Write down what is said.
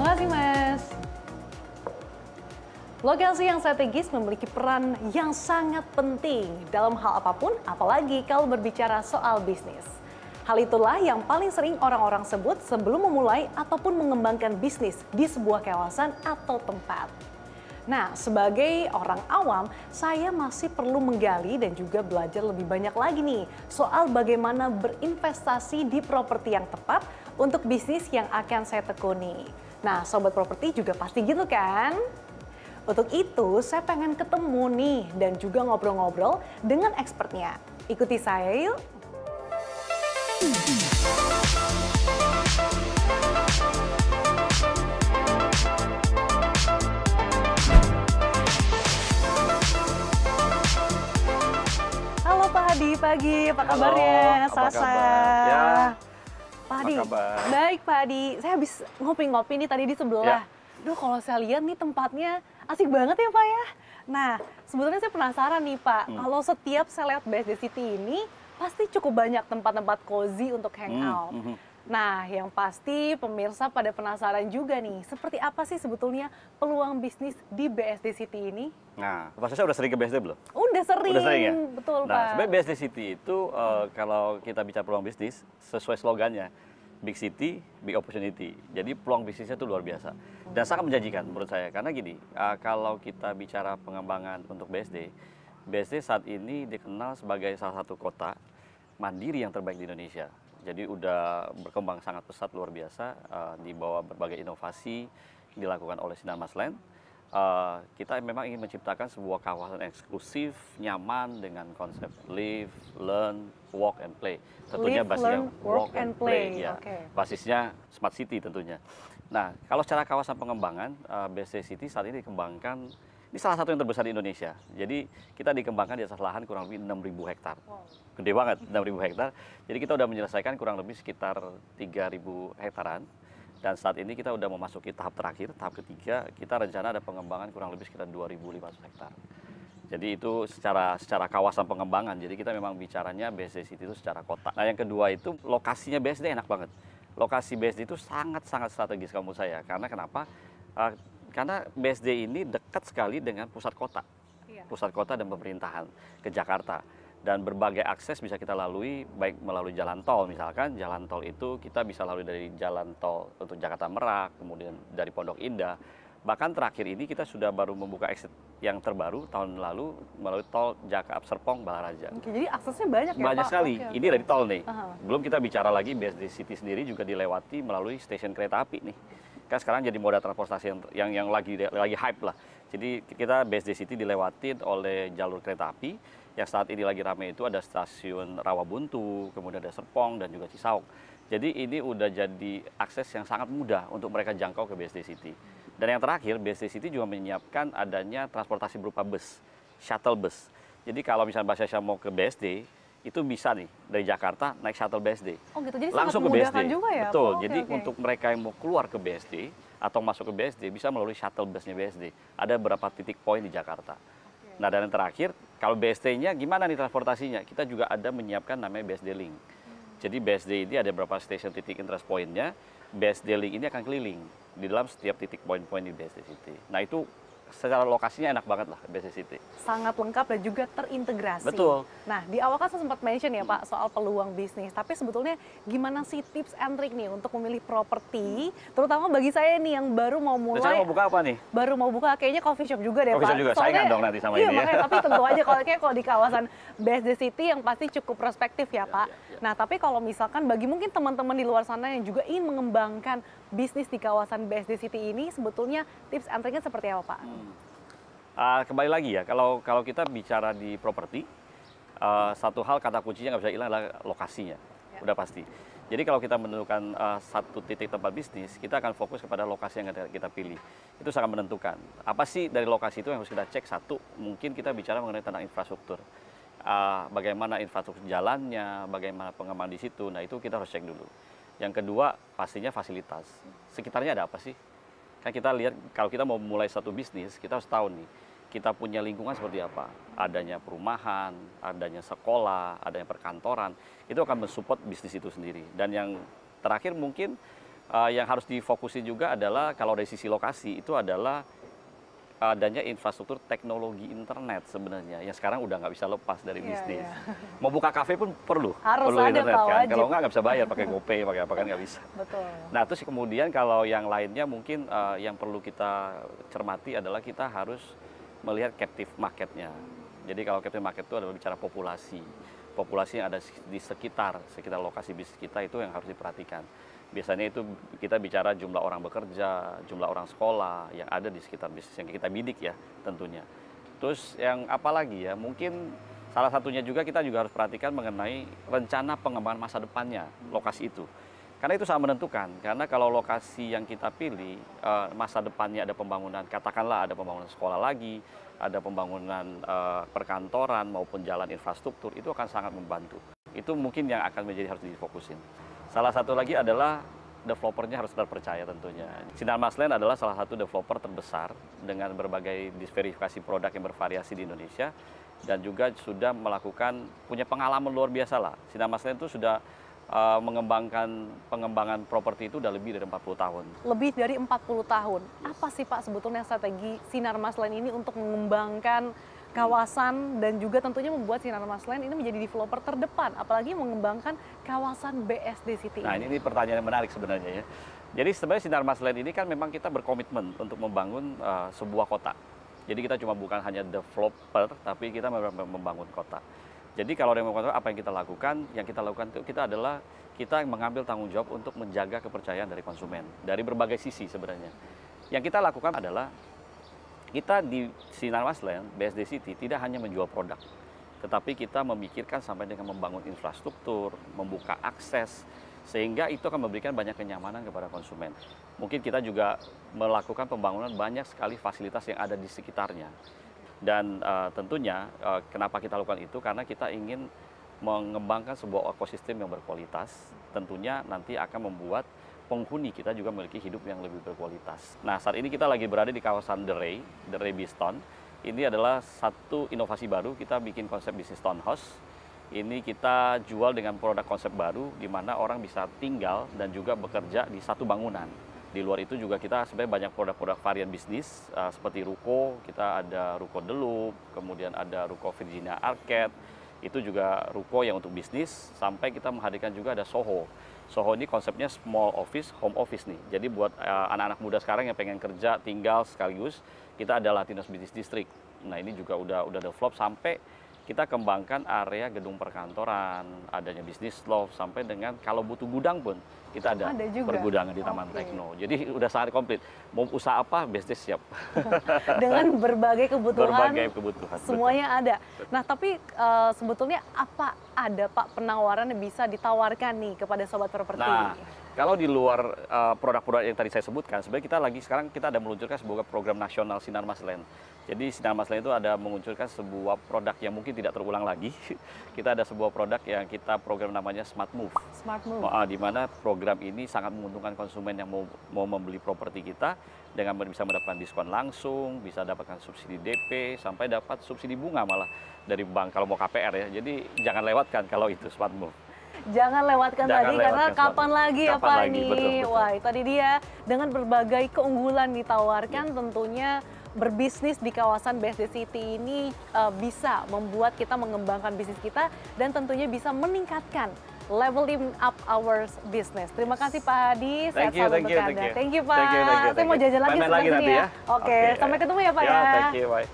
Makasih, Mas. Lokasi yang strategis memiliki peran yang sangat penting dalam hal apapun, apalagi kalau berbicara soal bisnis. Hal itulah yang paling sering orang-orang sebut sebelum memulai ataupun mengembangkan bisnis di sebuah kawasan atau tempat. Nah, sebagai orang awam, saya masih perlu menggali dan juga belajar lebih banyak lagi nih soal bagaimana berinvestasi di properti yang tepat untuk bisnis yang akan saya tekuni. Nah, sobat properti juga pasti gitu kan? Untuk itu, saya pengen ketemu nih dan juga ngobrol-ngobrol dengan expertnya. Ikuti saya yuk. Halo Pak Hadi, pagi. Apa kabarnya? Halo, apa kabar? Ya, Pak Hadi, apa kabar? baik Pak Hadi. Saya habis ngopi-ngopi nih tadi di sebelah. Duh, kalau saya lihat nih tempatnya asik banget ya Pak ya. Nah, sebetulnya saya penasaran nih Pak, kalau setiap saya lihat BSD City ini pasti cukup banyak tempat-tempat cozy untuk hangout. Nah, yang pasti pemirsa pada penasaran juga nih, seperti apa sih sebetulnya peluang bisnis di BSD City ini? Nah, saya udah sering ke BSD belum? Udah sering, Udah sering ya? betul Nah, Pak. sebenarnya BSD City itu kalau kita bicara peluang bisnis, sesuai slogannya, Big City, Big Opportunity. Jadi peluang bisnisnya itu luar biasa. Dan sangat menjanjikan menurut saya. Karena gini, kalau kita bicara pengembangan untuk BSD, BSD saat ini dikenal sebagai salah satu kota mandiri yang terbaik di Indonesia. Jadi udah berkembang sangat pesat luar biasa, di bawah berbagai inovasi dilakukan oleh Sinar Mas Land. Kita memang ingin menciptakan sebuah kawasan eksklusif, nyaman dengan konsep live, learn, walk and play. Tentunya Live, basisnya learn, work and play. ya. Oke. Basisnya smart city tentunya. Nah, kalau secara kawasan pengembangan, BSD City saat ini dikembangkan, ini salah satu yang terbesar di Indonesia. Jadi kita dikembangkan di atas lahan kurang lebih 6.000 hektar. Gede banget, 6.000 hektar. Jadi kita udah menyelesaikan kurang lebih sekitar 3.000 hektaran. Dan saat ini kita udah memasuki tahap terakhir, tahap ketiga, kita rencana ada pengembangan kurang lebih sekitar 2.500 hektar. Jadi itu secara kawasan pengembangan, jadi kita memang bicaranya BSD City itu secara kota. Nah yang kedua itu lokasinya BSD enak banget. Lokasi BSD itu sangat-sangat strategis kalau menurut saya. Karena kenapa? Karena BSD ini dekat sekali dengan pusat kota. Pusat kota dan pemerintahan ke Jakarta. Dan berbagai akses bisa kita lalui, baik melalui jalan tol misalkan, jalan tol itu kita bisa lalui dari jalan tol untuk Jakarta Merak, kemudian dari Pondok Indah. Bahkan terakhir ini kita sudah baru membuka exit yang terbaru tahun lalu melalui tol Jakarta Serpong Balaraja. Oke, jadi aksesnya banyak ya Pak? Banyak sekali, Oke. ini dari tol nih. Belum kita bicara lagi BSD City sendiri juga dilewati melalui stasiun kereta api nih. Kan sekarang jadi moda transportasi yang lagi hype lah. Jadi kita BSD City dilewati oleh jalur kereta api. Yang saat ini lagi ramai itu ada stasiun Rawabuntu, kemudian ada Serpong dan juga Cisauk. Jadi ini udah jadi akses yang sangat mudah untuk mereka jangkau ke BSD City. Dan yang terakhir, BSD City juga menyiapkan adanya transportasi berupa bus, shuttle bus. Jadi kalau misalnya Mbak Syasha mau ke BSD, itu bisa nih dari Jakarta naik shuttle BSD. Oh gitu, jadi Langsung sangat ke BSD. memudahkan juga ya? Betul, Oh, oke, jadi oke. untuk mereka yang mau keluar ke BSD atau masuk ke BSD bisa melalui shuttle busnya BSD. Ada beberapa titik poin di Jakarta. Nah dan yang terakhir, kalau BSD-nya gimana nih transportasinya? Kita juga ada menyiapkan namanya BSD Link. Jadi BSD ini ada beberapa stasiun titik interest point-nya. BSD Link ini akan keliling di dalam setiap titik poin-poin di BSD City. Nah itu secara lokasinya enak banget lah BSD City. Sangat lengkap dan juga terintegrasi. Betul. Nah, di awal kan saya sempat mention ya Pak soal peluang bisnis. Tapi sebetulnya gimana sih tips and trick nih untuk memilih properti, terutama bagi saya nih yang baru mau mulai. Rencana mau buka apa nih? Baru mau buka kayaknya coffee shop juga deh Coffee Pak. shop juga, saingan dong nanti sama iya, ini ya. makanya, tapi tentu aja kalau di kawasan BSD City yang pasti cukup prospektif ya Pak. Nah, tapi kalau misalkan bagi mungkin teman-teman di luar sana yang juga ingin mengembangkan bisnis di kawasan BSD City ini, sebetulnya tips and tricknya seperti apa Pak? Kembali lagi ya, kalau kita bicara di properti, satu hal kata kuncinya nggak bisa hilang adalah lokasinya, udah pasti. Jadi kalau kita menentukan satu titik tempat bisnis, kita akan fokus kepada lokasi yang kita pilih. Itu sangat menentukan. Apa sih dari lokasi itu yang harus kita cek? Satu, mungkin kita bicara mengenai tentang infrastruktur. Bagaimana infrastruktur jalannya, bagaimana pengembangan di situ, nah itu kita harus cek dulu. Yang kedua, pastinya fasilitas. Sekitarnya ada apa sih? Kan kita lihat kalau kita mau mulai satu bisnis, kita harus tahu nih, kita punya lingkungan seperti apa. Adanya perumahan, adanya sekolah, adanya perkantoran, itu akan mensupport bisnis itu sendiri. Dan yang terakhir mungkin Yang harus difokusin juga adalah kalau dari sisi lokasi itu adalah adanya infrastruktur teknologi internet sebenarnya yang sekarang udah nggak bisa lepas dari bisnis. Mau buka kafe pun perlu ada, internet Pak, kan. wajib. Kalau nggak bisa bayar pakai GoPay, pakai apa kan nggak bisa. Betul. Nah terus kemudian kalau yang lainnya mungkin yang perlu kita cermati adalah kita harus melihat captive marketnya. Jadi kalau captive market itu adalah bicara populasi yang ada di sekitar lokasi bisnis kita itu yang harus diperhatikan. Biasanya itu kita bicara jumlah orang bekerja, jumlah orang sekolah yang ada di sekitar bisnis yang kita bidik ya tentunya. Terus yang apa lagi ya, mungkin salah satunya juga kita juga harus perhatikan mengenai rencana pengembangan masa depannya lokasi itu. Karena itu sangat menentukan, karena kalau lokasi yang kita pilih, masa depannya ada pembangunan, katakanlah ada pembangunan sekolah lagi, ada pembangunan perkantoran maupun jalan infrastruktur, itu akan sangat membantu. Itu mungkin yang akan menjadi harus difokusin. Salah satu lagi adalah developernya harus terpercaya tentunya. Sinar Mas Land adalah salah satu developer terbesar dengan berbagai verifikasi produk yang bervariasi di Indonesia dan juga sudah punya pengalaman luar biasa lah. Sinar Mas Land itu sudah mengembangkan pengembangan properti itu udah lebih dari 40 tahun. Lebih dari 40 tahun. Apa sih Pak sebetulnya strategi Sinar Mas Land ini untuk mengembangkan kawasan dan juga tentunya membuat Sinar Mas Land ini menjadi developer terdepan, apalagi mengembangkan kawasan BSD City. Nah ini pertanyaan yang menarik sebenarnya ya. Jadi sebenarnya Sinar Mas Land ini kan memang kita berkomitmen untuk membangun sebuah kota. Jadi kita cuma bukan hanya developer, tapi kita membangun kota. Jadi kalau yang membangun kota, apa yang kita lakukan? Yang kita lakukan itu kita mengambil tanggung jawab untuk menjaga kepercayaan dari konsumen dari berbagai sisi sebenarnya. Yang kita lakukan adalah kita di Sinar Mas Land, BSD City, tidak hanya menjual produk, tetapi kita memikirkan sampai dengan membangun infrastruktur, membuka akses, sehingga itu akan memberikan banyak kenyamanan kepada konsumen. Mungkin kita juga melakukan pembangunan banyak sekali fasilitas yang ada di sekitarnya. Dan tentunya kenapa kita lakukan itu, karena kita ingin mengembangkan sebuah ekosistem yang berkualitas, tentunya nanti akan membuat penghuni kita juga memiliki hidup yang lebih berkualitas. Nah, saat ini kita lagi berada di kawasan The Ray Biston. Ini adalah satu inovasi baru, kita bikin konsep bisnis townhouse. Ini kita jual dengan produk konsep baru, di mana orang bisa tinggal dan juga bekerja di satu bangunan. Di luar itu juga kita sebenarnya banyak produk-produk varian bisnis, seperti ruko, kita ada ruko The Loop, kemudian ada ruko Virginia Arcade, itu juga ruko yang untuk bisnis, sampai kita menghadirkan juga ada Soho. Soho ini konsepnya small office, home office nih. Jadi buat anak-anak muda sekarang yang pengen kerja, tinggal sekaligus, kita ada Latinos Business District. Nah ini juga udah develop sampai kita kembangkan area gedung perkantoran, adanya bisnis loft, sampai dengan kalau butuh gudang pun kita ada pergudangan di Taman Tekno. Jadi udah sangat komplit. Mau usaha apa, bisnis siap. Dengan berbagai kebutuhan, semuanya betul. ada. Nah tapi sebetulnya apa ada Pak penawaran yang bisa ditawarkan nih kepada Sobat Properti? Nah, kalau di luar produk-produk yang tadi saya sebutkan, sebenarnya sekarang kita ada meluncurkan sebuah program nasional Sinar Mas Land. Jadi Sinar Mas Land itu ada menguncurkan sebuah produk yang mungkin tidak terulang lagi. Kita ada sebuah produk yang kita program namanya Smart Move. Smart Move. Di mana program ini sangat menguntungkan konsumen yang mau membeli properti kita dengan bisa mendapatkan diskon langsung, bisa dapatkan subsidi DP, sampai dapat subsidi bunga malah dari bank kalau mau KPR ya. Jadi jangan lewatkan kalau itu Smart Move. Jangan lewatkan tadi karena kapan lagi ya Pak ini. Betul. Wah, tadi dia dengan berbagai keunggulan ditawarkan tentunya berbisnis di kawasan BSD City ini bisa membuat kita mengembangkan bisnis kita dan tentunya bisa meningkatkan leveling up our business. Terima kasih Pak Hadi, sehat selalu untuk Anda. Thank you Pak. Saya mau jajan lagi sebentar sini ya. Oke, sampai ketemu ya Pak ya. Thank you, bye.